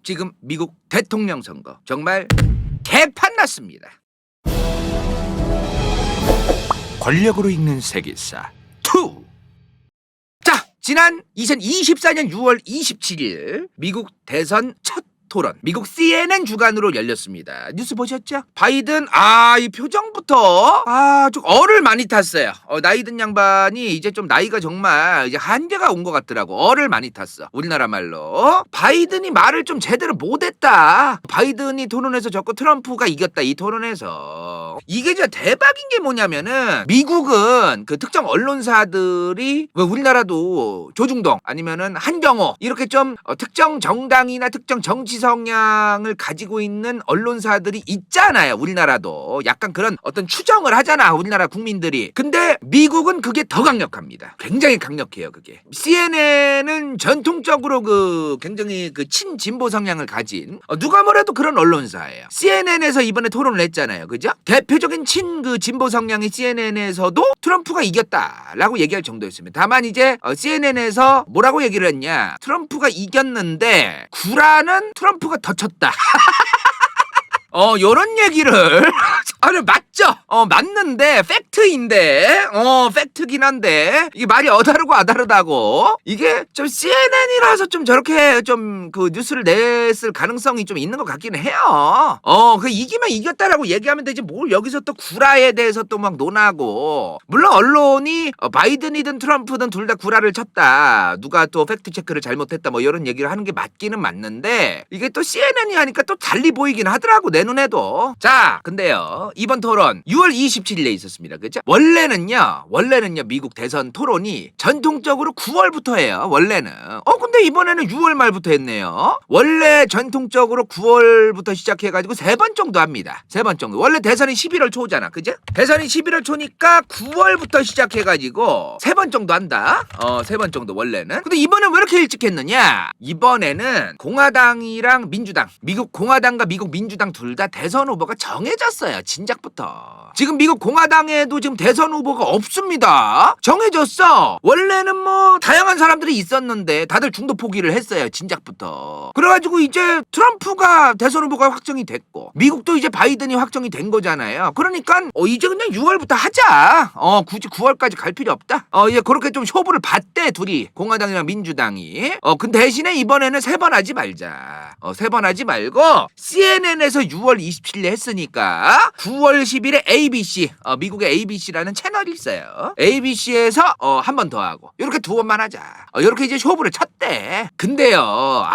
지금 미국 대통령 선거 정말 개판 났습니다. 권력으로 읽는 세계사 2. 자, 지난 2024년 6월 27일 미국 대선 첫 토론 미국 CNN 주간으로 열렸습니다. 뉴스 보셨죠? 바이든 이 표정부터 좀 얼을 많이 탔어요. 나이 든 양반이 이제 좀 나이가 정말 이제 한계가 온 것 같더라고. 얼을 많이 탔어. 우리나라 말로 바이든이 말을 좀 제대로 못했다. 바이든이 토론에서 졌고 트럼프가 이겼다. 이 토론에서 이게 진짜 대박인 게 뭐냐면은 미국은 그 특정 언론사들이 왜 우리나라도 조중동 아니면은 한경호 이렇게 좀 특정 정당이나 특정 정치 성향을 가지고 있는 언론사들이 있잖아요. 우리나라도 약간 그런 어떤 추정을 하잖아. 우리나라 국민들이. 근데 미국은 그게 더 강력합니다. 굉장히 강력해요. 그게. CNN은 전통적으로 굉장히 친진보 성향을 가진 누가 뭐래도 그런 언론사예요. CNN에서 이번에 토론을 했잖아요. 그죠? 대표적인 진보 성향의 CNN에서도 트럼프가 이겼다라고 얘기할 정도였습니다. 다만 이제 CNN에서 뭐라고 얘기를 했냐? 트럼프가 이겼는데 구라는 트럼프가 더 쳤다. 요런 얘기를 맞죠? 맞는데 팩트인데 팩트긴 한데 이게 말이 어다르고 아다르다고 이게 좀 CNN이라서 좀 저렇게 좀 그 뉴스를 냈을 가능성이 좀 있는 것 같기는 해요. 이기면 이겼다라고 얘기하면 되지 뭘 여기서 또 구라에 대해서 또 막 논하고. 물론 언론이 바이든이든 트럼프든 둘 다 구라를 쳤다. 누가 또 팩트 체크를 잘못했다 뭐 이런 얘기를 하는 게 맞기는 맞는데 이게 또 CNN이 하니까 또 달리 보이긴 하더라고. 내 눈에도. 자, 근데요. 이번 토론 6월 27일에 있었습니다. 그죠? 원래는요. 미국 대선 토론이 전통적으로 9월부터 해요. 원래는. 근데 이번에는 6월 말부터 했네요. 원래 전통적으로 9월부터 시작해가지고 3번 정도 합니다. 3번 정도. 원래 대선이 11월 초잖아. 그죠? 대선이 11월 초니까 9월부터 시작해가지고 3번 정도 한다. 3번 정도 원래는. 근데 이번엔 왜 이렇게 일찍 했느냐? 이번에는 공화당이랑 민주당, 미국 공화당과 미국 민주당 둘 다 대선 후보가 정해졌어요. 진작부터. 지금 미국 공화당에도 지금 대선 후보가 없습니다. 정해졌어. 원래는 뭐 다양한 사람들이 있었는데 다들 중도 포기를 했어요. 진작부터. 그래가지고 이제 트럼프가 대선 후보가 확정이 됐고 미국도 이제 바이든이 확정이 된 거잖아요. 그러니까 이제 그냥 6월부터 하자. 굳이 9월까지 갈 필요 없다. 이제 그렇게 좀 쇼부를 봤대 둘이. 공화당이랑 민주당이. 근데 대신에 이번에는 3번 하지 말자. 3번 하지 말고 CNN에서 6월 27일에 했으니까 9월 10일에 ABC, 미국의 ABC라는 채널이 있어요. ABC에서 한 번 더 하고 이렇게 2번만 하자. 이렇게 이제 쇼부를 쳤대. 근데요,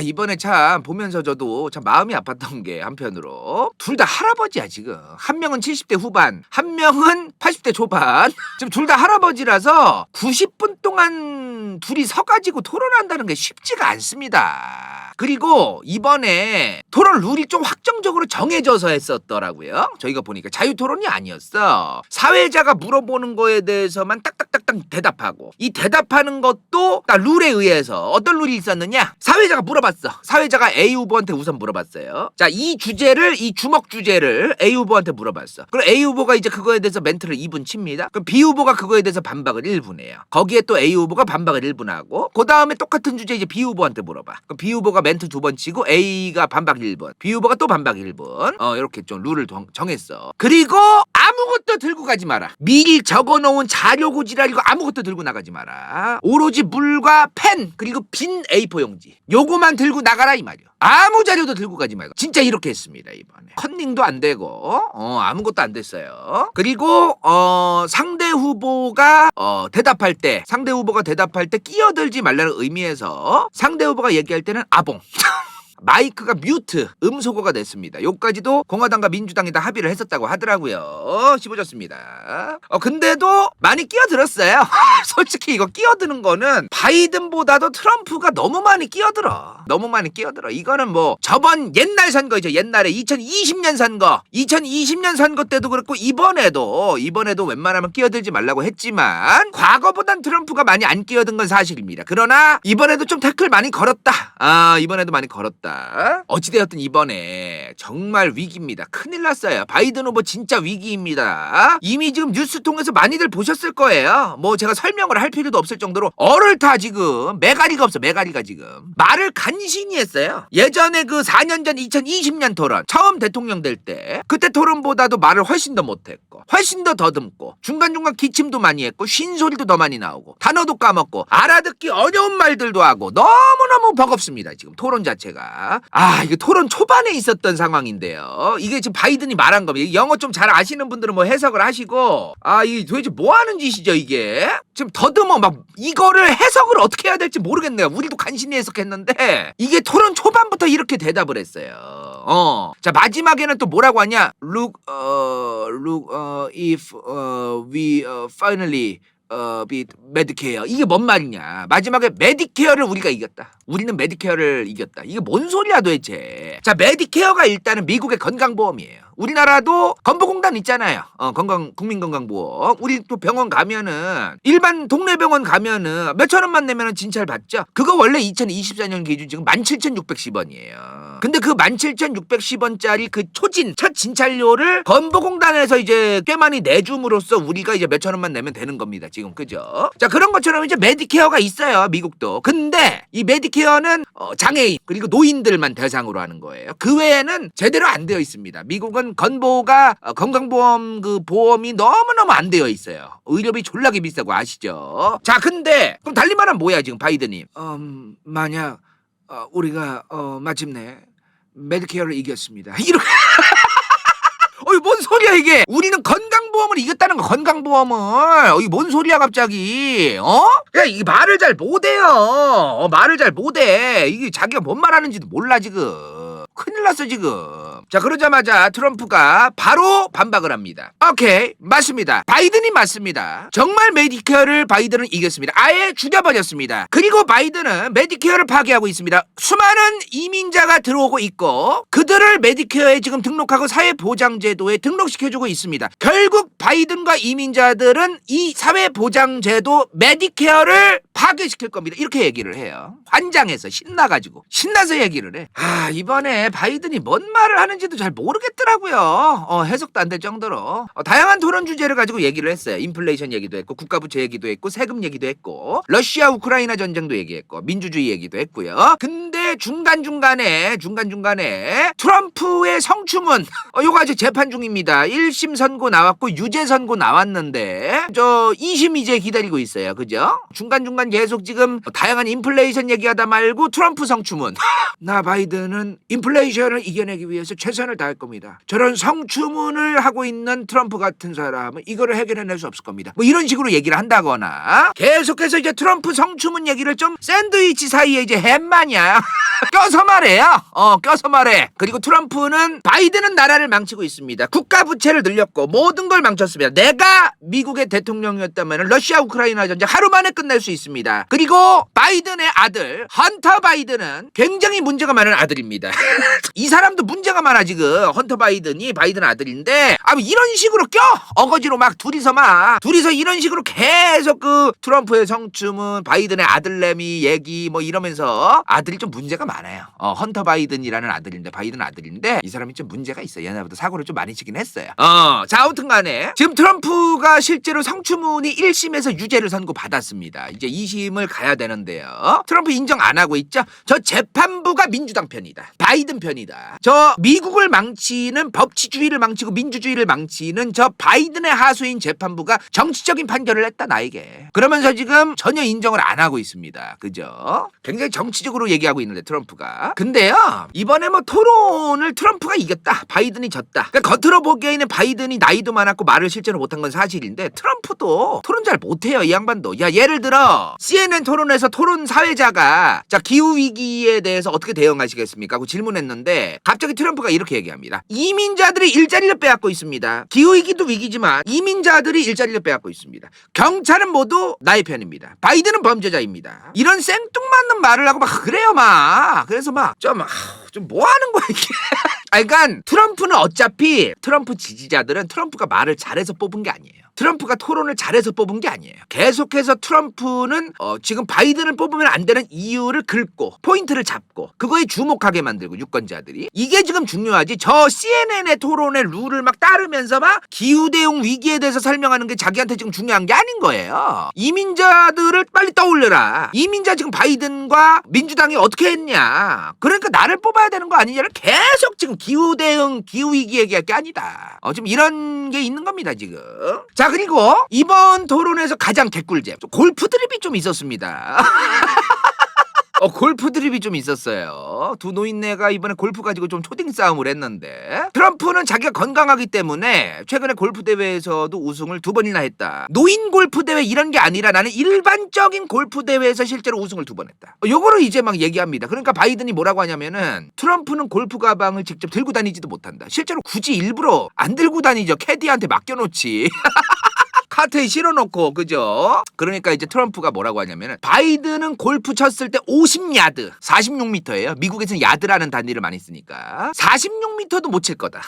이번에 참 보면서 저도 참 마음이 아팠던 게 한편으로 둘 다 할아버지야 지금. 한 명은 70대 후반, 한 명은 80대 초반. 지금 둘 다 할아버지라서 90분 동안 둘이 서가지고 토론한다는 게 쉽지가 않습니다. 그리고 이번에 토론 룰이 좀 확정적으로 정해져서 했었더라고요. 저희가 보니까 자유토론이 아니었어. 사회자가 물어보는 거에 대해서만 딱딱딱딱 대답하고 이 대답하는 것도 딱 룰에 의해서 어떤 룰이 있었느냐? 사회자가 물어봤어. 사회자가 A 후보한테 우선 물어봤어요. 자, 이 주먹 주제를 A 후보한테 물어봤어. 그럼 A 후보가 이제 그거에 대해서 멘트를 2분 칩니다. 그럼 B 후보가 그거에 대해서 반박을 1분 해요. 거기에 또 A 후보가 반박을 1분 하고 그 다음에 똑같은 주제 이제 B 후보한테 물어봐. 그럼 B 후보가 멘트 2번 치고 A가 반박 1분, B 후보가 또 반박 1분. 이렇게 좀 룰을 정했어. 그리고 아무것도 들고 가지 마라. 미리 적어놓은 자료고지라 이거 아무것도 들고 나가지 마라. 오로지 물과 펜 그리고 빈 A4 용지 요거만 들고 나가라 이 말이야. 아무 자료도 들고 가지 말고. 진짜 이렇게 했습니다 이번에. 컨닝도 안 되고 아무것도 안 됐어요. 그리고 상대 후보가 대답할 때 끼어들지 말라는 의미에서 상대 후보가 얘기할 때는 아봉 마이크가 뮤트, 음소거가 됐습니다. 요까지도 공화당과 민주당이 다 합의를 했었다고 하더라고요. 씹어졌습니다. 근데도 많이 끼어들었어요. 솔직히 이거 끼어드는 거는 바이든보다도 트럼프가 너무 많이 끼어들어. 이거는 뭐 저번 옛날 선거죠. 옛날에 2020년 선거. 2020년 선거 때도 그렇고 이번에도 웬만하면 끼어들지 말라고 했지만 과거보단 트럼프가 많이 안 끼어든 건 사실입니다. 그러나 이번에도 좀 태클 많이 걸었다. 이번에도 많이 걸었다. 트럼프가. 어찌되었든 이번에 정말 위기입니다. 큰일 났어요. 바이든 후보 진짜 위기입니다. 이미 지금 뉴스 통해서 많이들 보셨을 거예요. 뭐 제가 설명을 할 필요도 없을 정도로 얼을 타 지금 메가리가 없어. 메가리가 지금 말을 간신히 했어요. 예전에 그 4년 전 2020년 토론 처음 대통령 될 때 그때 토론보다도 말을 훨씬 더 못했고 훨씬 더 더듬고 중간중간 기침도 많이 했고 쉰소리도 더 많이 나오고 단어도 까먹고 알아듣기 어려운 말들도 하고 너무너무 버겁습니다. 지금 토론 자체가. 이게 토론 초반에 있었던 상황인데요. 이게 지금 바이든이 말한 겁니다. 영어 좀 잘 아시는 분들은 뭐 해석을 하시고 이게 도대체 뭐 하는 짓이죠 이게. 지금 더듬어 막 이거를 해석을 어떻게 해야 될지 모르겠네요. 우리도 간신히 해석했는데 이게 토론 초반부터 이렇게 대답을 했어요. 자 마지막에는 또 뭐라고 하냐. Look, if we finally beat Medicare. 이게 뭔 말이냐. 마지막에 메디케어를 우리가 이겼다. 우리는 메디케어를 이겼다. 이게 뭔 소리야 도대체. 자 메디케어가 일단은 미국의 건강보험이에요. 우리나라도 건보공단 있잖아요. 국민건강보험. 우리 또 병원 가면은 일반 동네 병원 가면은 몇천 원만 내면은 진찰 받죠. 그거 원래 2024년 기준 지금 17,610원이에요. 근데 그 17,610원짜리 그 초진 첫 진찰료를 건보공단에서 이제 꽤 많이 내줌으로써 우리가 이제 몇천 원만 내면 되는 겁니다. 지금 그죠? 자 그런 것처럼 이제 메디케어가 있어요. 미국도. 근데 이 메디케어는 장애인 그리고 노인들만 대상으로 하는 거예요. 그 외에는 제대로 안 되어 있습니다. 미국은 건보가 건강보험 그 보험이 너무너무 안 되어 있어요. 의료비 졸라게 비싸고 아시죠? 자 근데 그럼 달리말은 뭐야 지금 바이든님. 만약 우리가 마침내 메디케어를 이겼습니다. 이렇게 뭔 소리야 이게. 우리는 건강보험을 이겼다는 거. 건강보험을. 이게 뭔 소리야 갑자기. 야 이게 말을 잘 못해요. 말을 잘 못해. 이게 자기가 뭔 말하는지도 몰라 지금. 큰일 났어 지금. 자 그러자마자 트럼프가 바로 반박을 합니다. 오케이 맞습니다. 바이든이 맞습니다. 정말 메디케어를 바이든은 이겼습니다. 아예 죽여버렸습니다. 그리고 바이든은 메디케어를 파괴하고 있습니다. 수많은 이민자가 들어오고 있고 그들을 메디케어에 지금 등록하고 사회보장제도에 등록시켜주고 있습니다. 결국 바이든과 이민자들은 이 사회보장제도 메디케어를 파괴시킬 겁니다. 이렇게 얘기를 해요. 환장해서 신나서 얘기를 해. 이번에 바이든이 뭔 말을 하는지도 잘 모르겠더라고요. 해석도 안 될 정도로 다양한 토론 주제를 가지고 얘기를 했어요. 인플레이션 얘기도 했고 국가부채 얘기도 했고 세금 얘기도 했고 러시아 우크라이나 전쟁도 얘기했고 민주주의 얘기도 했고요. 근데 중간중간에 트럼프의 성추문 요거 아직 재판 중입니다. 1심 선고 나왔고 유죄 선고 나왔는데 2심 이제 기다리고 있어요. 그죠? 중간중간 계속 지금 다양한 인플레이션 얘기하다 말고 트럼프 성추문. 나 바이든은 인플레이션을 이겨내기 위해서 최선을 다할 겁니다. 저런 성추문을 하고 있는 트럼프 같은 사람은 이거를 해결해낼 수 없을 겁니다. 뭐 이런 식으로 얘기를 한다거나 계속해서 이제 트럼프 성추문 얘기를 좀 샌드위치 사이에 이제 햄 마냥 껴서 말해요. 껴서 말해. 그리고 트럼프는 바이든은 나라를 망치고 있습니다. 국가 부채를 늘렸고 모든 걸 망쳤습니다. 내가 미국의 대통령이었다면 러시아 우크라이나 전쟁 하루 만에 끝낼 수 있습니다. 그리고 바이든의 아들 헌터 바이든은 굉장히 문제가 많은 아들입니다. 이 사람도 문제가 많아 지금. 헌터 바이든이 바이든 아들인데 뭐 이런 식으로 어거지로 막 둘이서 이런 식으로 계속 그 트럼프의 성추문 바이든의 아들내미 얘기 뭐 이러면서 아들이 좀 문제가 많아요. 헌터 바이든이라는 아들인데 바이든 아들인데 이 사람이 좀 문제가 있어요. 옛날부터 사고를 좀 많이 치긴 했어요. 자 아무튼 간에 지금 트럼프가 실제로 성추문이 1심에서 유죄를 선고받았습니다. 이제 2심을 가야 되는데요. 트럼프 인정 안 하고 있죠. 저 재판부가 민주당 편이다. 바이든 편이다. 저 미국을 망치는 법치주의를 망치고 민주주의를 망치는 저 바이든의 하수인 재판부가 정치적인 판결을 했다 나에게. 그러면서 지금 전혀 인정을 안 하고 있습니다. 그죠? 굉장히 정치적으로 얘기하고 있는데 트럼프가. 근데요 이번에 뭐 토론을 트럼프가 이겼다. 바이든이 졌다. 그러니까 겉으로 보기에는 바이든이 나이도 많았고 말을 실제로 못한 건 사실인데 트럼프도 토론 잘 못해요. 이 양반도. 야 예를 들어 CNN 토론에서 토론 사회자가 자 기후위기에 대해서 어떻게 대응하시겠습니까? 하고 질문했는데 갑자기 트럼프가 이렇게 얘기합니다. 이민자들이 일자리를 빼앗고 있습니다. 기후위기도 위기지만 이민자들이 일자리를 빼앗고 있습니다. 경찰은 모두 나의 편입니다. 바이든은 범죄자입니다. 이런 생뚱맞는 말을 하고 막 그래요 막. 그래서 막 좀 뭐 하는 거야 이게. 그러니까 트럼프는 어차피 트럼프 지지자들은 트럼프가 말을 잘해서 뽑은 게 아니에요. 트럼프가 토론을 잘해서 뽑은 게 아니에요. 계속해서 트럼프는 지금 바이든을 뽑으면 안 되는 이유를 긁고 포인트를 잡고 그거에 주목하게 만들고 유권자들이 이게 지금 중요하지. 저 CNN의 토론의 룰을 막 따르면서 막 기후대응 위기에 대해서 설명하는 게 자기한테 지금 중요한 게 아닌 거예요. 이민자들을 빨리 떠올려라. 이민자 지금 바이든과 민주당이 어떻게 했냐. 그러니까 나를 뽑아야 되는 거 아니냐를 계속 지금 기후대응 기후위기 얘기할 게 아니다. 지금 이런 게 있는 겁니다 지금. 자, 그리고 이번 토론에서 가장 개꿀잼 골프 드립이 좀 있었습니다. 골프 드립이 좀 있었어요. 두 노인네가 이번에 골프 가지고 좀 초딩 싸움을 했는데 트럼프는 자기가 건강하기 때문에 최근에 골프 대회에서도 우승을 2번이나 했다. 노인 골프 대회 이런 게 아니라 나는 일반적인 골프 대회에서 실제로 우승을 2번 했다. 요거를 이제 막 얘기합니다. 그러니까 바이든이 뭐라고 하냐면은 트럼프는 골프 가방을 직접 들고 다니지도 못한다. 실제로 굳이 일부러 안 들고 다니죠. 캐디한테 맡겨놓지. 카트에 실어놓고, 그죠? 그러니까 이제 트럼프가 뭐라고 하냐면은 바이든은 골프 쳤을 때 50야드 46m예요 미국에서는 야드라는 단위를 많이 쓰니까 46m도 못 칠 거다.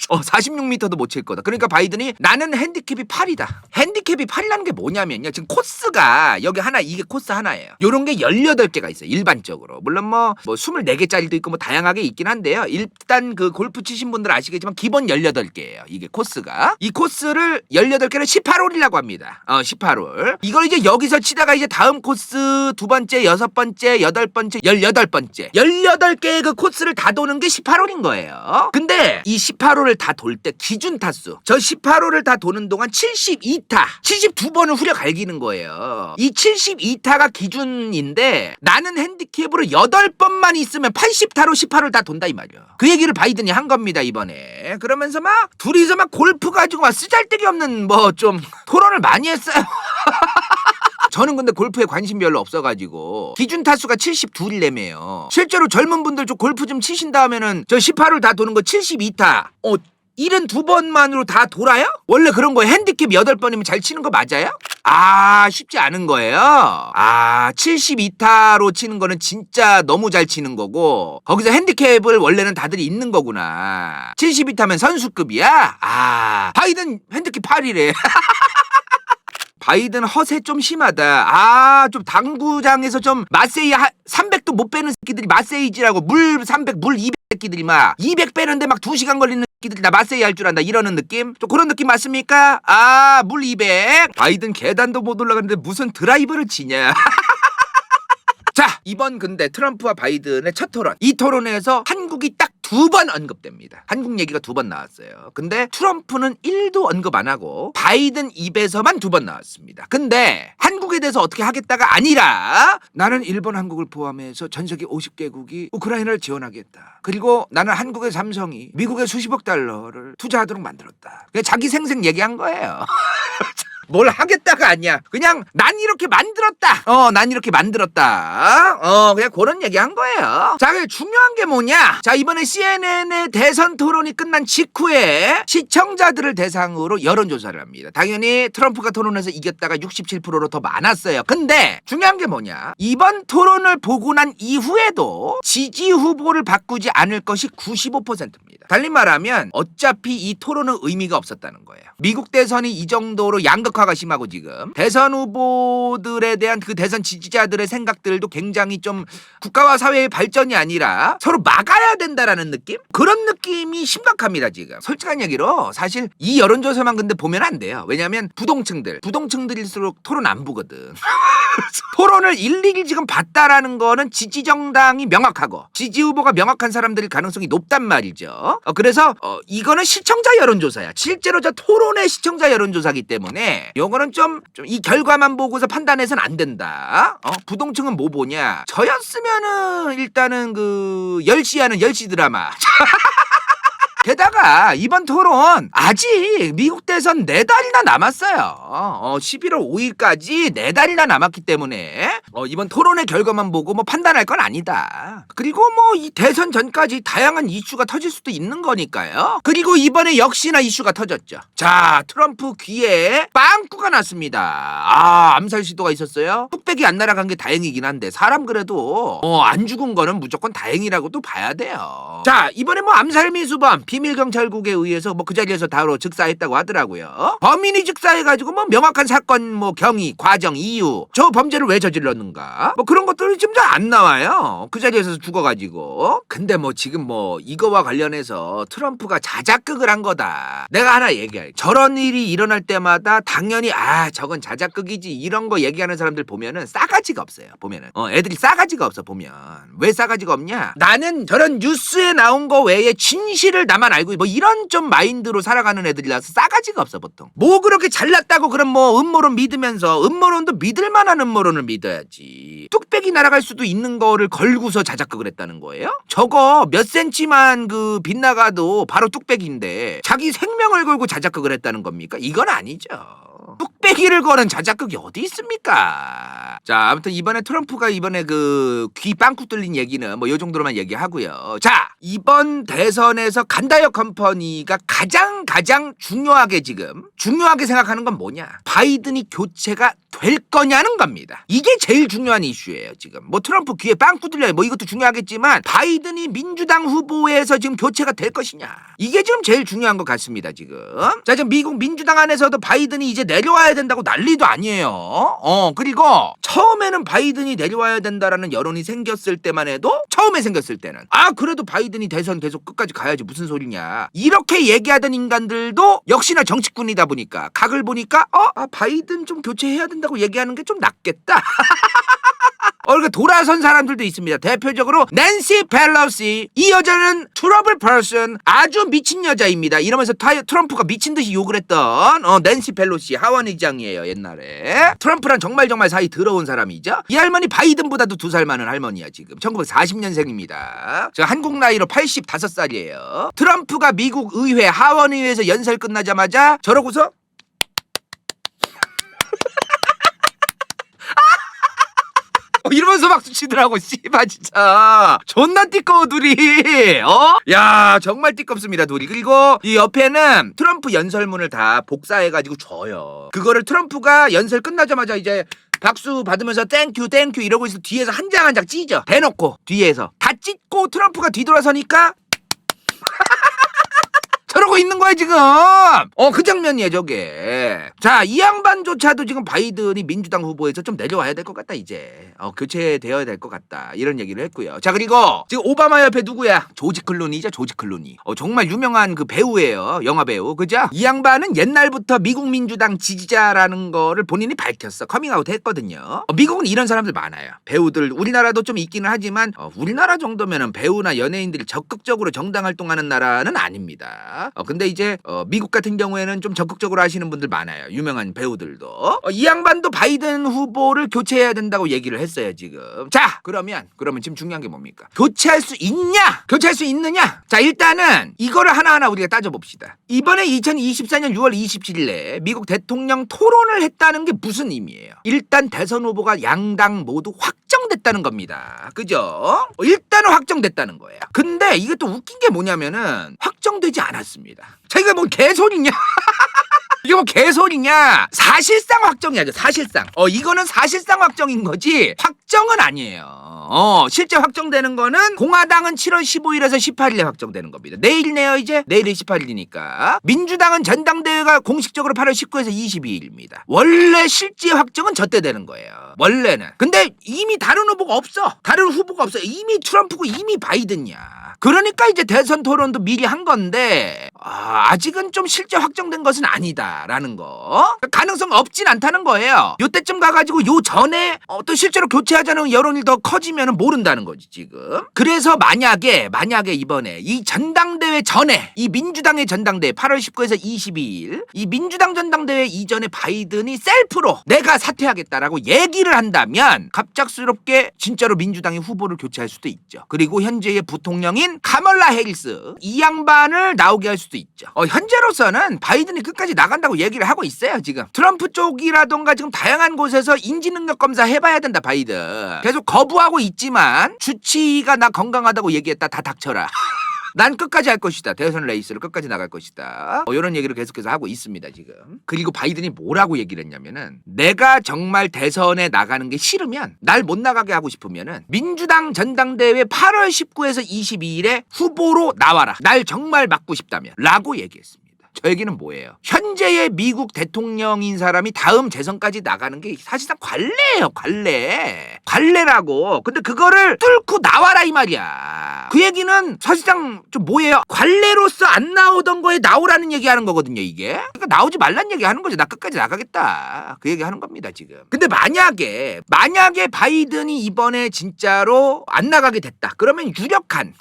46m도 못 칠 거다. 그러니까 바이든이 나는 핸디캡이 8이다. 핸디캡이 8이라는 게 뭐냐면요, 지금 코스가 여기 하나, 이게 코스 하나예요. 요런 게 18개가 있어요 일반적으로. 물론 뭐 24개짜리도 있고 뭐 다양하게 있긴 한데요. 일단 그 골프 치신 분들 아시겠지만 기본 18개예요 이게 코스가. 이 코스를 18개를 18홀이라고 합니다. 18홀. 이걸 이제 여기서 치다가 이제 다음 코스 2번째, 6번째, 8번째, 18번째. 18개의 그 코스를 다 도는 게 18홀인 거예요. 근데 이 18홀을 다 돌 때 기준 타수. 저 18홀을 다 도는 동안 72타. 72번을 후려 갈기는 거예요. 이 72타가 기준인데 나는 핸디캡으로 8번만 있으면 80타로 18홀 다 돈다 이 말이야. 그 얘기를 바이든이 한 겁니다 이번에. 그러면서 막 둘이서 막 골프 가지고 막 쓰잘데기 없는 좀 토론을 많이 했어요. 저는 근데 골프에 관심 별로 없어가지고 기준 타수가 72이래매요. 실제로 젊은 분들 좀 골프 좀 치신다 하면은 저 18홀 다 도는 거 72타 72번만으로 다 돌아요? 원래 그런 거예요. 핸디캡 8번이면 잘 치는 거 맞아요? 쉽지 않은 거예요. 72타로 치는 거는 진짜 너무 잘 치는 거고 거기서 핸디캡을 원래는 다들 있는 거구나. 72타면 선수급이야? 바이든 핸디캡 8이래. 바이든 허세 좀 심하다. 좀 당구장에서 좀 마세이 300도 못 빼는 새끼들이 마세이지라고 물 300, 물 200 새끼들이 막 200 빼는데 막 2시간 걸리는 새끼들이 나 마세이 할 줄 안다 이러는 느낌? 좀 그런 느낌 맞습니까? 물 200. 바이든 계단도 못 올라가는데 무슨 드라이브를 치냐. 자, 이번 근데 트럼프와 바이든의 첫 토론. 이 토론에서 한국이 딱 2번 언급됩니다. 한국 얘기가 2번 나왔어요. 근데 트럼프는 1도 언급 안 하고 바이든 입에서만 2번 나왔습니다. 근데 한국에 대해서 어떻게 하겠다가 아니라 나는 일본, 한국을 포함해서 전 세계 50개국이 우크라이나를 지원하겠다. 그리고 나는 한국의 삼성이 미국의 수십억 달러를 투자하도록 만들었다. 그냥 자기 생생 얘기한 거예요. 뭘 하겠다가 아니야. 그냥 난 이렇게 만들었다. 난 이렇게 만들었다. 그냥 그런 얘기 한 거예요. 자, 중요한 게 뭐냐? 자, 이번에 CNN의 대선 토론이 끝난 직후에 시청자들을 대상으로 여론조사를 합니다. 당연히 트럼프가 토론에서 이겼다가 67%로 더 많았어요. 근데 중요한 게 뭐냐? 이번 토론을 보고 난 이후에도 지지 후보를 바꾸지 않을 것이 95%입니다. 달리 말하면 어차피 이 토론은 의미가 없었다는 거예요. 미국 대선이 이 정도로 양극화가 심하고 지금 대선 후보들에 대한 그 대선 지지자들의 생각들도 굉장히 좀 국가와 사회의 발전이 아니라 서로 막아야 된다라는 느낌? 그런 느낌이 심각합니다 지금. 솔직한 얘기로 사실 이 여론조사만 근데 보면 안 돼요. 왜냐하면 부동층들일수록 토론 안 보거든. 토론을 일일이 지금 봤다라는 거는 지지정당이 명확하고 지지 후보가 명확한 사람들일 가능성이 높단 말이죠. 그래서 이거는 시청자 여론조사야. 실제로 저 토론의 시청자 여론조사기 때문에 요거는 좀 이 결과만 보고서 판단해서는 안 된다. 부동층은 뭐 보냐? 저였으면은 일단은 그 10시 하는 10시 드라마. 게다가 이번 토론 아직 미국 대선 4달이나 남았어요. 11월 5일까지 4달이나 남았기 때문에 이번 토론의 결과만 보고 뭐 판단할 건 아니다. 그리고 뭐 이 대선 전까지 다양한 이슈가 터질 수도 있는 거니까요. 그리고 이번에 역시나 이슈가 터졌죠. 자, 트럼프 귀에 빵꾸가 났습니다. 암살 시도가 있었어요. 뚝배기 안 날아간 게 다행이긴 한데 사람 그래도 안 죽은 거는 무조건 다행이라고도 봐야 돼요. 자, 이번에 뭐 암살 미수범 비밀경찰국에 의해서 뭐 그 자리에서 바로 즉사했다고 하더라고요. 범인이 즉사해가지고 뭐 명확한 사건 뭐 경위, 과정, 이유, 저 범죄를 왜 저질렀는가 뭐 그런 것들이 지금 잘 안 나와요. 그 자리에서 죽어가지고. 근데 뭐 지금 뭐 이거와 관련해서 트럼프가 자작극을 한 거다. 내가 하나 얘기해. 저런 일이 일어날 때마다 당연히 저건 자작극이지 이런 거 얘기하는 사람들 보면은 싸가지가 없어요. 보면은 애들이 싸가지가 없어. 보면 왜 싸가지가 없냐? 나는 저런 뉴스에 나온 거 외에 진실을 나만 알고 뭐 이런 좀 마인드로 살아가는 애들이라서 싸가지가 없어. 보통 뭐 그렇게 잘났다고 그럼 뭐 음모론 믿으면서 음모론도 믿을 만한 음모론을 믿어야지. 뚝배기 날아갈 수도 있는 거를 걸고서 자작극을 했다는 거예요? 저거 몇 센치만 그 빗나가도 바로 뚝배기인데 자기 생명을 걸고 자작극을 했다는 겁니까? 이건 아니죠. 뚝배기를 거는 자작극이 어디 있습니까? 자, 아무튼 이번에 트럼프가 이번에 그 귀 빵꾸 뚫린 얘기는 뭐 요 정도로만 얘기하고요. 자, 이번 대선에서 간다이어 컴퍼니가 가장 중요하게 생각하는 건 뭐냐? 바이든이 교체가 될 거냐는 겁니다. 이게 제일 중요한 이슈예요. 지금 뭐 트럼프 귀에 빵꾸 뚫려요. 뭐 이것도 중요하겠지만 바이든이 민주당 후보에서 지금 교체가 될 것이냐? 이게 지금 제일 중요한 것 같습니다. 지금. 자, 지금 미국 민주당 안에서도 바이든이 이제 내려와야 된다고 난리도 아니에요. 그리고 처음에는 바이든이 내려와야 된다라는 여론이 생겼을 때만 해도 처음에 생겼을 때는 그래도 바이든이 대선 계속 끝까지 가야지 무슨 소리냐 이렇게 얘기하던 인간들도 역시나 정치꾼이다 보니까 각을 보니까 바이든 좀 교체해야 된다고 얘기하는 게 좀 낫겠다. 그러니까 돌아선 사람들도 있습니다. 대표적으로 낸시 펠로시. 이 여자는 트러블 퍼슨, 아주 미친 여자입니다. 이러면서 트럼프가 미친 듯이 욕을 했던 낸시 펠로시 하원 의장이에요. 옛날에 트럼프랑 정말 사이 더러운 사람이죠. 이 할머니 바이든보다도 2살 많은 할머니야. 지금 1940년생입니다. 제가 한국 나이로 85살이에요. 트럼프가 미국 의회 하원 의회에서 연설 끝나자마자 저러고서 이러면서 박수 치더라고. 씨발 진짜 존나 띠꺼워 둘이. 야 정말 띠껍습니다 둘이. 그리고 이 옆에는 트럼프 연설문을 다 복사해가지고 줘요. 그거를 트럼프가 연설 끝나자마자 이제 박수 받으면서 땡큐 이러고 있어. 뒤에서 한 장 한 장 찢어 대놓고 뒤에서 다 찢고 트럼프가 뒤돌아서니까 저러고 있는 거야 지금. 그 장면이에요 저게. 자, 이 양반조차도 지금 바이든이 민주당 후보에서 좀 내려와야 될 것 같다 이제. 교체되어야 될 것 같다 이런 얘기를 했고요. 자, 그리고 지금 오바마 옆에 누구야? 조지 클루니죠. 조지 클루니. 정말 유명한 그 배우예요. 영화 배우. 그죠? 이 양반은 옛날부터 미국 민주당 지지자라는 거를 본인이 밝혔어. 커밍아웃 했거든요. 미국은 이런 사람들 많아요. 배우들 우리나라도 좀 있기는 하지만 우리나라 정도면은 배우나 연예인들이 적극적으로 정당 활동하는 나라는 아닙니다. 근데 이제 미국 같은 경우에는 좀 적극적으로 하시는 분들 많아요. 유명한 배우들도. 이 양반도 바이든 후보를 교체해야 된다고 얘기를 했어요 지금. 자, 그러면 지금 중요한 게 뭡니까? 교체할 수 있냐? 교체할 수 있느냐? 자, 일단은 이거를 하나하나 우리가 따져봅시다. 이번에 2024년 6월 27일에 미국 대통령 토론을 했다는 게 무슨 의미예요? 일단 대선 후보가 양당 모두 확정됐다는 겁니다. 그죠? 일단은 확정됐다는 거예요. 근데 이게 또 웃긴 게 뭐냐면은 확정되지 않았습니다. 자, 이게 뭐 개소리냐? 이게 뭐 개소리냐? 사실상 확정이야죠. 사실상. 이거는 사실상 확정인 거지 확정은 아니에요. 실제 확정되는 거는 공화당은 7월 15일에서 18일에 확정되는 겁니다. 내일이네요 이제. 내일이 18일이니까. 민주당은 전당대회가 공식적으로 8월 19일에서 22일입니다. 원래 실제 확정은 저때 되는 거예요. 원래는. 근데 이미 다른 후보가 없어. 다른 후보가 없어. 이미 트럼프고 이미 바이든이야. 그러니까 이제 대선 토론도 미리 한 건데 아직은 좀 실제 확정된 것은 아니다라는 거. 가능성 없진 않다는 거예요. 요때쯤 가가지고 요 전에 또 실제로 교체하자는 여론이 더 커지면 모른다는 거지 지금. 그래서 만약에 이번에 이 전당대회 전에 이 민주당의 전당대회 8월 19일에서 22일 이 민주당 전당대회 이전에 바이든이 셀프로 내가 사퇴하겠다라고 얘기를 한다면 갑작스럽게 진짜로 민주당이 후보를 교체할 수도 있죠. 그리고 현재의 부통령인 카멀라 해리스 이 양반을 나오게 할 수도 있죠. 현재로서는 바이든이 끝까지 나간다고 얘기를 하고 있어요 지금. 트럼프 쪽이라던가 지금 다양한 곳에서 인지능력 검사 해봐야 된다 바이든. 계속 거부하고 있지만 주치의가 나 건강하다고 얘기했다. 다 닥쳐라. 난 끝까지 할 것이다. 대선 레이스를 끝까지 나갈 것이다. 이런 얘기를 계속해서 하고 있습니다 지금. 그리고 바이든이 뭐라고 얘기를 했냐면은 내가 정말 대선에 나가는 게 싫으면 날 못 나가게 하고 싶으면은 민주당 전당대회 8월 19에서 22일에 후보로 나와라. 날 정말 막고 싶다면 라고 얘기했습니다. 저 얘기는 뭐예요? 현재의 미국 대통령인 사람이 다음 재선까지 나가는 게 사실상 관례예요. 관례라고. 근데 그거를 뚫고 나와라 이 말이야. 그 얘기는 사실상 좀 뭐예요? 관례로서 안 나오던 거에 나오라는 얘기하는 거거든요 이게. 그러니까 나오지 말란 얘기하는 거죠. 나 끝까지 나가겠다. 그 얘기하는 겁니다 지금. 근데 만약에 바이든이 이번에 진짜로 안 나가게 됐다. 그러면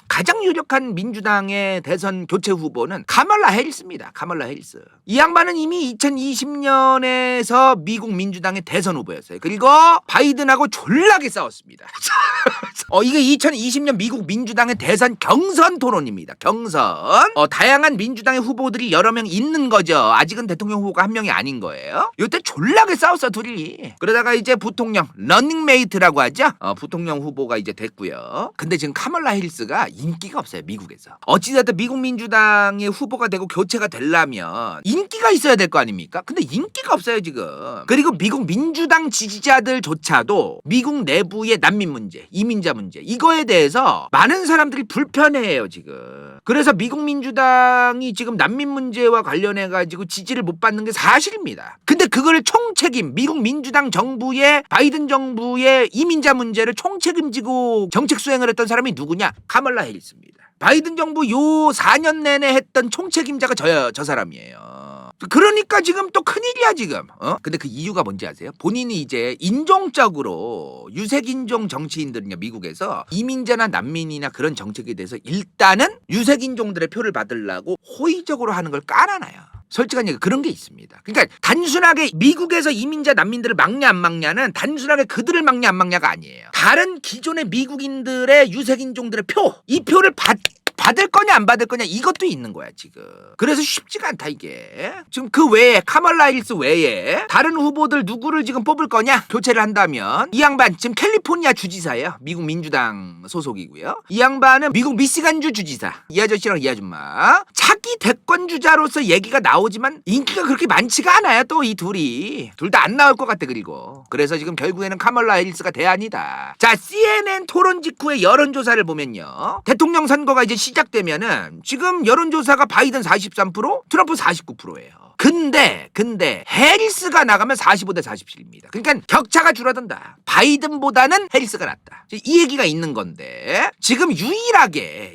가장 유력한 민주당의 대선 교체 후보는 카멀라 해리스입니다. 카멀라 해리스. 이 양반은 이미 2020년에서 미국 민주당의 대선 후보였어요. 그리고 바이든하고 졸라게 싸웠습니다. 이게 2020년 미국 민주당의 대선 경선 토론입니다. 경선. 다양한 민주당의 후보들이 여러 명 있는 거죠. 아직은 대통령 후보가 한 명이 아닌 거예요. 이때 졸라게 싸웠어 둘이. 그러다가 이제 부통령 러닝메이트라고 하죠. 부통령 후보가 이제 됐고요. 근데 지금 카멀라 해리스가 인기가 없어요 미국에서. 어찌됐든 미국 민주당의 후보가 되고 교체가 되려면 인기가 있어야 될 거 아닙니까? 근데 인기가 없어요 지금. 그리고 미국 민주당 지지자들조차도 미국 내부의 난민 문제, 이민자 문제 이거에 대해서 많은 사람들이 불편해해요 지금. 그래서 미국 민주당이 지금 난민 문제와 관련해 가지고 지지를 못 받는 게 사실입니다. 근데 그걸 총책임 미국 민주당 정부의 바이든 정부의 이민자 문제를 총책임지고 정책 수행을 했던 사람이 누구냐? 카멀라 해리스입니다. 바이든 정부 요 4년 내내 했던 총책임자가 저 사람이에요. 그러니까 지금 또 큰일이야 지금. 근데 그 이유가 뭔지 아세요? 본인이 이제 인종적으로 유색인종 정치인들은요 미국에서 이민자나 난민이나 그런 정책에 대해서 일단은 유색인종들의 표를 받으려고 호의적으로 하는 걸 깔아놔요. 솔직한 얘기 그런 게 있습니다. 그러니까 단순하게 미국에서 이민자 난민들을 막냐 안 막냐는 단순하게 그들을 막냐 안 막냐가 아니에요. 다른 기존의 미국인들의 유색인종들의 이 표를 받을 거냐 안 받을 거냐 이것도 있는 거야 지금. 그래서 쉽지가 않다 이게. 지금 그 외에 카멀라 해리스 외에 다른 후보들 누구를 지금 뽑을 거냐 교체를 한다면 이 양반 지금 캘리포니아 주지사예요. 미국 민주당 소속이고요. 이 양반은 미국 미시간주 주지사. 이 아저씨랑 이 아줌마 차기 대권 주자로서 얘기가 나오지만 인기가 그렇게 많지가 않아요. 또 이 둘이 둘 다 안 나올 것 같아. 그래서 지금 결국에는 카멀라 해리스가 대안이다. 자, CNN 토론 직후의 여론조사를 보면요 대통령 선거가 이제 시작되면은 지금 여론조사가 바이든 43%, 트럼프 49%예요. 근데 해리스가 나가면 45대 47입니다. 그러니까 격차가 줄어든다. 바이든보다는 해리스가 낫다. 이 얘기가 있는 건데 지금 유일하게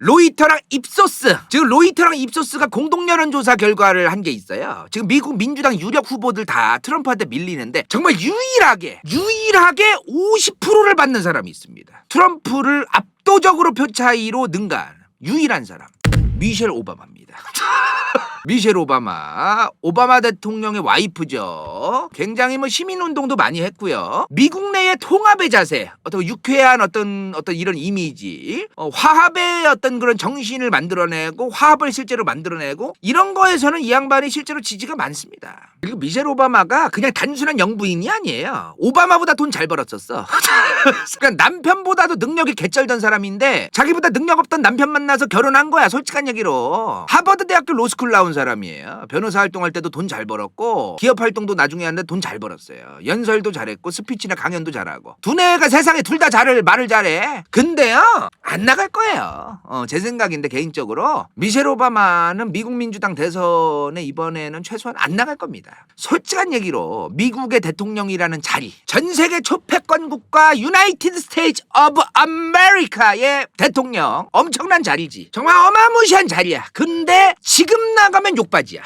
로이터랑 입소스, 지금 로이터랑 입소스가 공동 여론조사 결과를 한 게 있어요. 지금 미국 민주당 유력 후보들 다 트럼프한테 밀리는데 정말 유일하게 50%를 받는 사람이 있습니다. 트럼프를 압도적으로 표 차이로 능가하는 유일한 사람 미셸 오바마입니다. 미셸 오바마 대통령의 와이프죠. 굉장히 시민운동도 많이 했고요. 미국 내의 통합의 자세, 어떤 유쾌한 어떤 이런 이미지, 화합의 어떤 그런 정신을 만들어내고 화합을 실제로 만들어내고 이런 거에서는 이 양반이 실제로 지지가 많습니다. 그리고 미셸 오바마가 그냥 단순한 영부인이 아니에요. 오바마보다 돈 잘 벌었었어. 그러니까 남편보다도 능력이 개쩔던 사람인데 자기보다 능력 없던 남편 만나서 결혼한 거야. 솔직한 얘기로. 하버드 대학교 로스쿨 나온 사람이에요. 변호사 활동할 때도 돈 잘 벌었고 기업 활동도 나중에 하는데 돈 잘 벌었어요. 연설도 잘했고 스피치나 강연도 잘하고 두뇌가 세상에 둘 다 말을 잘해. 근데요 안 나갈 거예요. 제 생각인데 개인적으로 미셸 오바마는 미국 민주당 대선에 이번에는 최소한 안 나갈 겁니다. 솔직한 얘기로 미국의 대통령이라는 자리, 전 세계 초패권 국가 유나이티드 스테이츠 오브 아메리카의 대통령 엄청난 자리지. 정말 어마무시한 자리야. 근데 지금 나가면 욕바지야.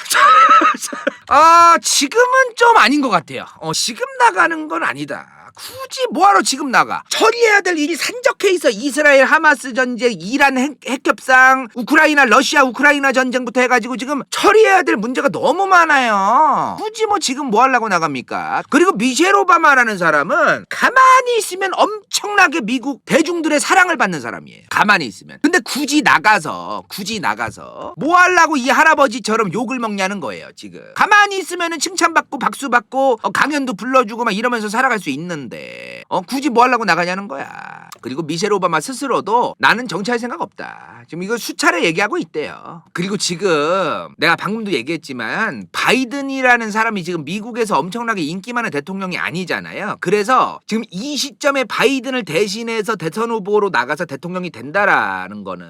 지금은 좀 아닌 것 같아요. 지금 나가는 건 아니다. 굳이 뭐하러 지금 나가? 처리해야 될 일이 산적해 있어. 이스라엘 하마스 전쟁, 이란 핵협상, 러시아 우크라이나 전쟁부터 해가지고 지금 처리해야 될 문제가 너무 많아요. 굳이 지금 뭐 하려고 나갑니까? 그리고 미셸 오바마라는 사람은 가만히 있으면 엄청나게 미국 대중들의 사랑을 받는 사람이에요. 가만히 있으면. 근데 굳이 나가서 뭐 하려고 이 할아버지처럼 욕을 먹냐는 거예요 지금. 가만히 있으면은 칭찬받고 박수받고 강연도 불러주고 막 이러면서 살아갈 수 있는데 나가는데 굳이 뭐 하려고 나가냐는 거야. 그리고 미셸 오바마 스스로도 나는 정치할 생각 없다. 지금 이거 수차례 얘기하고 있대요. 그리고 지금 내가 방금도 얘기했지만 바이든이라는 사람이 지금 미국에서 엄청나게 인기 많은 대통령이 아니잖아요. 그래서 지금 이 시점에 바이든을 대신해서 대선 후보로 나가서 대통령이 된다라는 거는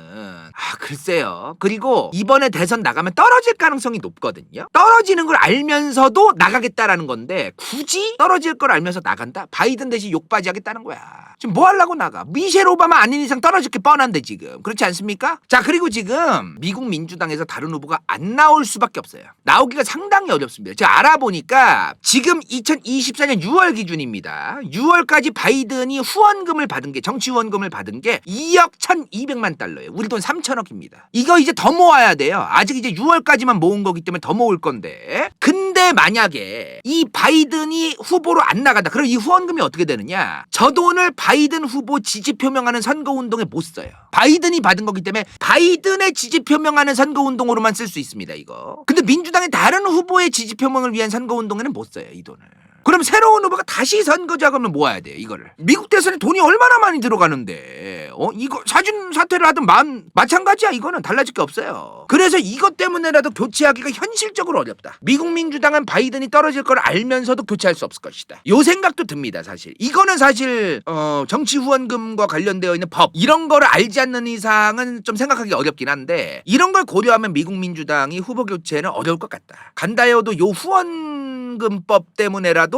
글쎄요. 그리고 이번에 대선 나가면 떨어질 가능성이 높거든요. 떨어지는 걸 알면서도 나가겠다라는 건데 굳이 떨어질 걸 알면서 나간다? 바이든 대신 욕바지 하겠다는 거야. 지금 뭐 하려고 나가? 미셸 오바마 아닌 이상 떨어질 게 뻔한데 지금. 그렇지 않습니까? 자, 그리고 지금 미국 민주당에서 다른 후보가 안 나올 수밖에 없어요. 나오기가 상당히 어렵습니다. 제가 알아보니까 지금 2024년 6월 기준입니다. 6월까지 바이든이 후원금을 받은 게, 정치 후원금을 받은 게 2억 1,200만 달러예요. 우리 돈 3천억입니다. 이거 이제 더 모아야 돼요. 아직 이제 6월까지만 모은 거기 때문에 더 모을 건데. 근데 만약에 이 바이든이 후보로 안 나간다. 그럼 이 후원금이 어떻게 되느냐? 저 돈을 바이든 후보 지지 표명하는 선거운동에 못 써요. 바이든이 받은 거기 때문에 바이든의 지지 표명하는 선거운동으로만 쓸 수 있습니다, 이거. 근데 민주당의 다른 후보의 지지 표명을 위한 선거운동에는 못 써요, 이 돈을. 그럼 새로운 후보가 다시 선거 자금을 모아야 돼요, 이거를. 미국 대선에 돈이 얼마나 많이 들어가는데, 이거 사준 사퇴를 하든 마찬가지야, 이거는 달라질 게 없어요. 그래서 이것 때문에라도 교체하기가 현실적으로 어렵다. 미국 민주당은 바이든이 떨어질 걸 알면서도 교체할 수 없을 것이다. 요 생각도 듭니다, 사실. 이거는 사실, 정치 후원금과 관련되어 있는 법, 이런 거를 알지 않는 이상은 좀 생각하기 어렵긴 한데, 이런 걸 고려하면 미국 민주당이 후보 교체는 어려울 것 같다. 간다해도 요 후원금법 때문에라도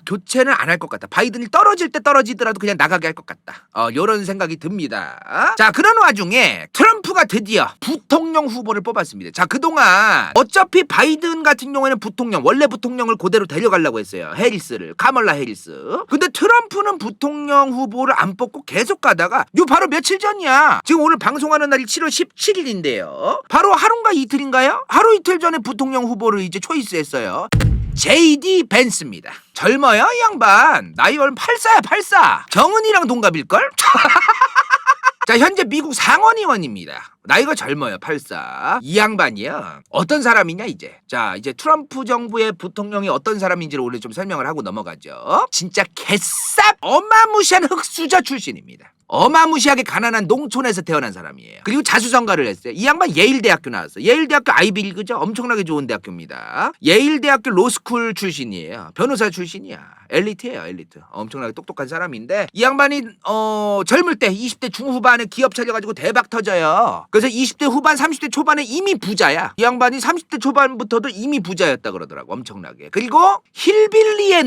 교체는 안 할 것 같다. 바이든이 떨어질 때 떨어지더라도 그냥 나가게 할 것 같다. 요런 생각이 듭니다. 자, 그런 와중에 트럼프가 드디어 부통령 후보를 뽑았습니다. 자, 그동안 어차피 바이든 같은 경우에는 원래 부통령을 그대로 데려가려고 했어요. 카멀라 해리스. 근데 트럼프는 부통령 후보를 안 뽑고 계속 가다가 바로 며칠 전이야. 지금 오늘 방송하는 날이 7월 17일인데요. 바로 하루인가 이틀인가요? 하루 이틀 전에 부통령 후보를 이제 초이스했어요. JD 벤스입니다. 젊어요, 이 양반. 나이 얼마 84야, 84. 정은이랑 동갑일걸? 자, 현재 미국 상원의원입니다. 나이가 젊어요, 84. 이 양반이요. 어떤 사람이냐, 이제. 자, 이제 트럼프 정부의 부통령이 어떤 사람인지를 오늘 좀 설명을 하고 넘어가죠. 진짜 개쌉 어마무시한 흑수저 출신입니다. 어마무시하게 가난한 농촌에서 태어난 사람이에요. 그리고 자수성가를 했어요. 이 양반 예일대학교 나왔어요. 예일대학교 아이비리그죠. 엄청나게 좋은 대학교입니다. 예일대학교 로스쿨 출신이에요. 변호사 출신이야. 엘리트예요, 엘리트. 엄청나게 똑똑한 사람인데 이 양반이 젊을 때 20대 중후반에 기업 차려가지고 대박 터져요. 그래서 20대 후반 30대 초반에 이미 부자야. 이 양반이 30대 초반부터도 이미 부자였다 그러더라고. 엄청나게. 그리고 힐빌리의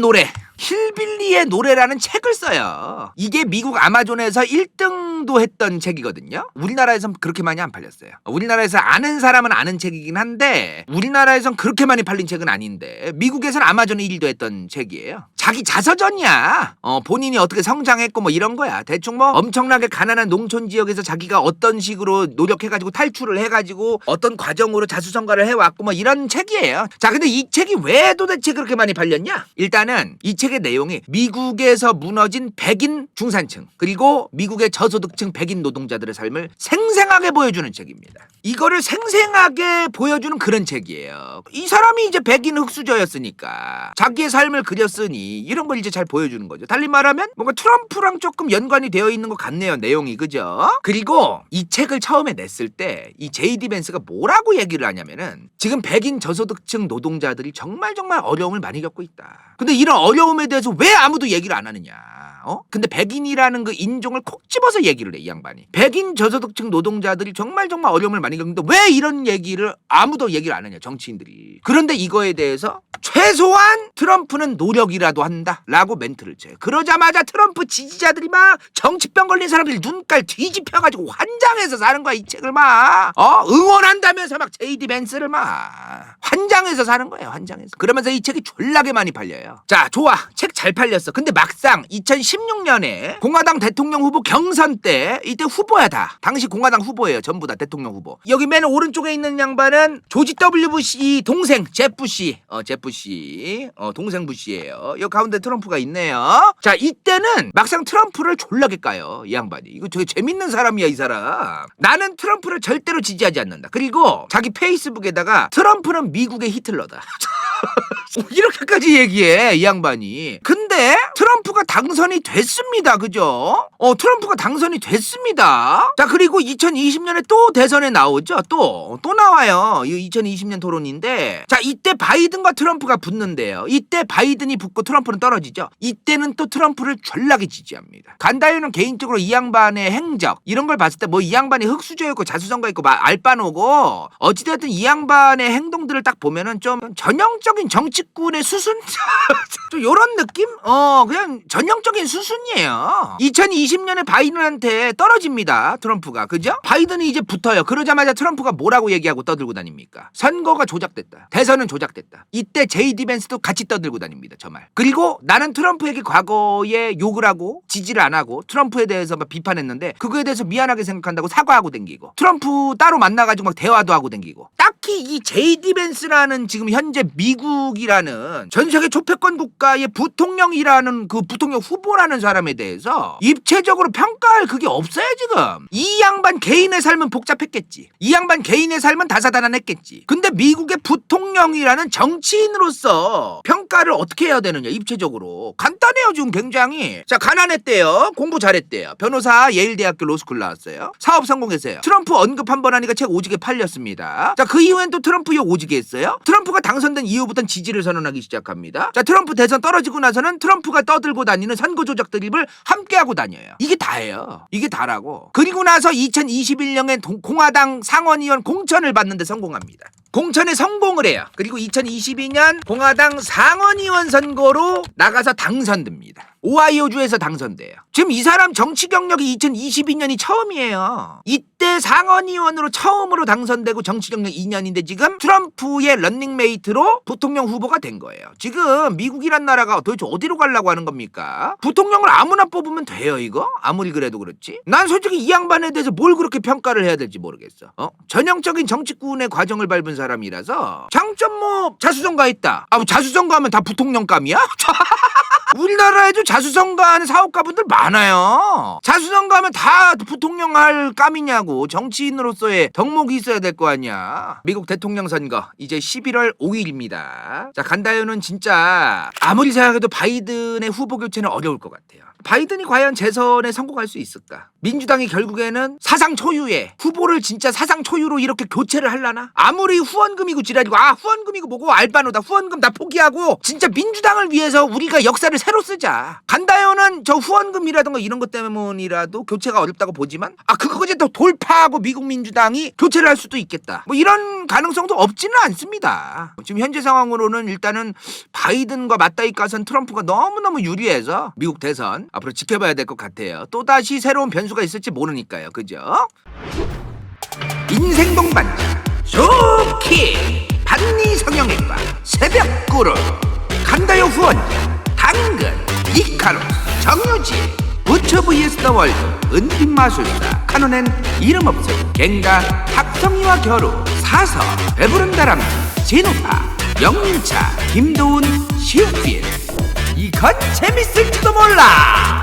노래라는 책을 써요. 이게 미국 아마존에서 1등도 했던 책이거든요. 우리나라에선 그렇게 많이 안 팔렸어요. 우리나라에서 아는 사람은 아는 책이긴 한데 우리나라에선 그렇게 많이 팔린 책은 아닌데 미국에서는 아마존 1위도 했던 책이에요. 자기 자서전이야. 본인이 어떻게 성장했고 뭐 이런 거야. 대충 뭐 엄청나게 가난한 농촌 지역에서 자기가 어떤 식으로 노력해가지고 탈출을 해가지고 어떤 과정으로 자수성가를 해왔고 뭐 이런 책이에요. 자, 근데 이 책이 왜 도대체 그렇게 많이 팔렸냐? 일단은 이 책의 내용이 미국에서 무너진 백인 중산층 그리고 미국의 저소득층 백인 노동자들의 삶을 생생하게 보여주는 책입니다. 이거를 생생하게 보여주는 그런 책이에요. 이 사람이 이제 백인 흑수저였으니까 자기의 삶을 그렸으니 이런 걸 이제 잘 보여주는 거죠. 달리 말하면 뭔가 트럼프랑 조금 연관이 되어 있는 것 같네요, 내용이. 그죠? 그리고 이 책을 처음에 냈을 때 이 JD 벤스가 뭐라고 얘기를 하냐면은 지금 백인 저소득층 노동자들이 정말 어려움을 많이 겪고 있다. 근데 이런 어려움에 대해서 왜 아무도 얘기를 안 하느냐? 근데 백인이라는 그 인종을 콕 집어서 얘기를 해, 이 양반이. 백인 저소득층 노동자들이 정말 어려움을 많이 겪는데 왜 이런 얘기를 아무도 얘기를 안 하냐, 정치인들이. 그런데 이거에 대해서 최소한 트럼프는 노력이라도 한다라고 멘트를 쳐요. 그러자마자 트럼프 지지자들이 막 정치병 걸린 사람들이 눈깔 뒤집혀가지고 환장해서 사는 거야, 이 책을 막. 응원한다면서 막 JD 벤스를 막 환장해서 사는 거예요, 환장해서. 그러면서 이 책이 졸라게 많이 팔려요. 자, 좋아. 책 잘 팔렸어. 근데 막상 2016년에 공화당 대통령 후보 경선 때 이때 후보야 다. 당시 공화당 후보예요. 전부 다 대통령 후보. 여기 맨 오른쪽에 있는 양반은 조지 W 부시 동생 잽 부시. 동생 부시예요. 여기 가운데 트럼프가 있네요. 자, 이때는 막상 트럼프를 졸라게 까요, 이 양반이. 이거 되게 재밌는 사람이야, 이 사람. 나는 트럼프를 절대로 지지하지 않는다. 그리고 자기 페이스북에다가 트럼프는 미국의 히틀러다. 이렇게까지 얘기해, 이 양반이. 근데 트럼프 트럼프가 당선이 됐습니다. 그죠? 트럼프가 당선이 됐습니다. 자, 그리고 2020년에 또 대선에 나오죠. 또 나와요. 이 2020년 토론인데, 자, 이때 바이든과 트럼프가 붙는데요. 이때 바이든이 붙고 트럼프는 떨어지죠. 이때는 또 트럼프를 졸라게 지지합니다. 간다요는 개인적으로 이 양반의 행적 이런 걸 봤을 때 뭐 이 양반이 흑수저였고 자수성가있고 알바노고 어찌됐든 이 양반의 행동들을 딱 보면은 좀 전형적인 정치꾼의 수순 좀 요런 느낌? 그냥 전형적인 수순이에요. 2020년에 바이든한테 떨어집니다. 트럼프가. 그죠? 바이든이 이제 붙어요. 그러자마자 트럼프가 뭐라고 얘기하고 떠들고 다닙니까? 선거가 조작됐다. 대선은 조작됐다. 이때 제이디 벤스도 같이 떠들고 다닙니다. 저 말. 그리고 나는 트럼프에게 과거에 욕을 하고 지지를 안 하고 트럼프에 대해서 막 비판했는데 그거에 대해서 미안하게 생각한다고 사과하고 댕기고 트럼프 따로 만나가지고 막 대화도 하고 댕기고. 딱히 이 제이디 벤스라는 지금 현재 미국이라는 전 세계 초패권 국가의 부통령이라는 그 부통령 후보라는 사람에 대해서 입체적으로 평가할 그게 없어요 지금. 이 양반 개인의 삶은 복잡했겠지. 이 양반 개인의 삶은 다사다난했겠지. 근데 미국의 부통령이라는 정치인으로서 평가를 어떻게 해야 되느냐 입체적으로. 간단해요 지금 굉장히. 자, 가난했대요. 공부 잘했대요. 변호사 예일대학교 로스쿨 나왔어요. 사업 성공했어요. 트럼프 언급 한 번 하니까 책 오지게 팔렸습니다. 자, 그 이후엔 또 트럼프 욕 오지게 했어요. 트럼프가 당선된 이후부터는 지지를 선언하기 시작합니다. 자, 트럼프 대선 떨어지고 나서는 트럼프가 떠들고 다니는 선거 조작 드립을 함께하고 다녀요. 이게 다예요. 이게 다라고. 그리고 나서 2021년에 공화당 상원의원 공천을 받는데 성공합니다. 공천에 성공을 해요. 그리고 2022년 공화당 상원의원 선거로 나가서 당선됩니다. 오하이오주에서 당선돼요. 지금 이 사람 정치 경력이 2022년이 처음이에요. 이때 상원의원으로 처음으로 당선되고 정치 경력 2년인데 지금 트럼프의 런닝메이트로 부통령 후보가 된 거예요. 지금 미국이란 나라가 도대체 어디로 가려고 하는 겁니까? 부통령을 아무나 뽑으면 돼요 이거? 아무리 그래도 그렇지? 난 솔직히 이 양반에 대해서 뭘 그렇게 평가를 해야 될지 모르겠어. 전형적인 정치꾼의 과정을 밟은 사람이라서 장점 뭐 자수성가했다. 뭐 자수성가하면 다 부통령감이야? 우리나라에도 자수성가하는 사업가분들 많아요. 자수성가하면 다 부통령 할 감이냐고. 정치인으로서의 덕목이 있어야 될 거 아니야. 미국 대통령 선거 이제 11월 5일입니다. 자, 간다요는 진짜 아무리 생각해도 바이든의 후보 교체는 어려울 것 같아요. 바이든이 과연 재선에 성공할 수 있을까? 민주당이 결국에는 사상 초유의 후보를 진짜 사상 초유로 이렇게 교체를 하려나? 아무리 후원금이고 지랄이고 후원금이고 뭐고 알바노다 후원금 다 포기하고 진짜 민주당을 위해서 우리가 역사를 새로 쓰자. 간다요는 저 후원금이라든가 이런 것 때문이라도 교체가 어렵다고 보지만 그거 이제 또 돌파하고 미국 민주당이 교체를 할 수도 있겠다. 뭐 이런 가능성도 없지는 않습니다. 지금 현재 상황으로는 일단은 바이든과 맞다이 까선 트럼프가 너무너무 유리해서 미국 대선 앞으로 지켜봐야 될 것 같아요. 또다시 새로운 변수가 있을지 모르니까요. 그죠? 인생 동반자 좋키 반니 성형외과 새벽구름 간다요 후원자 당근 이카로 정유지 부처 vs 더 월드 은빛마술사 카논엔 이름 없음 갱가 탁성이와 겨루 사서 배부른다람 진우파 영민차 김도훈 시우필 이건 재밌을지도 몰라.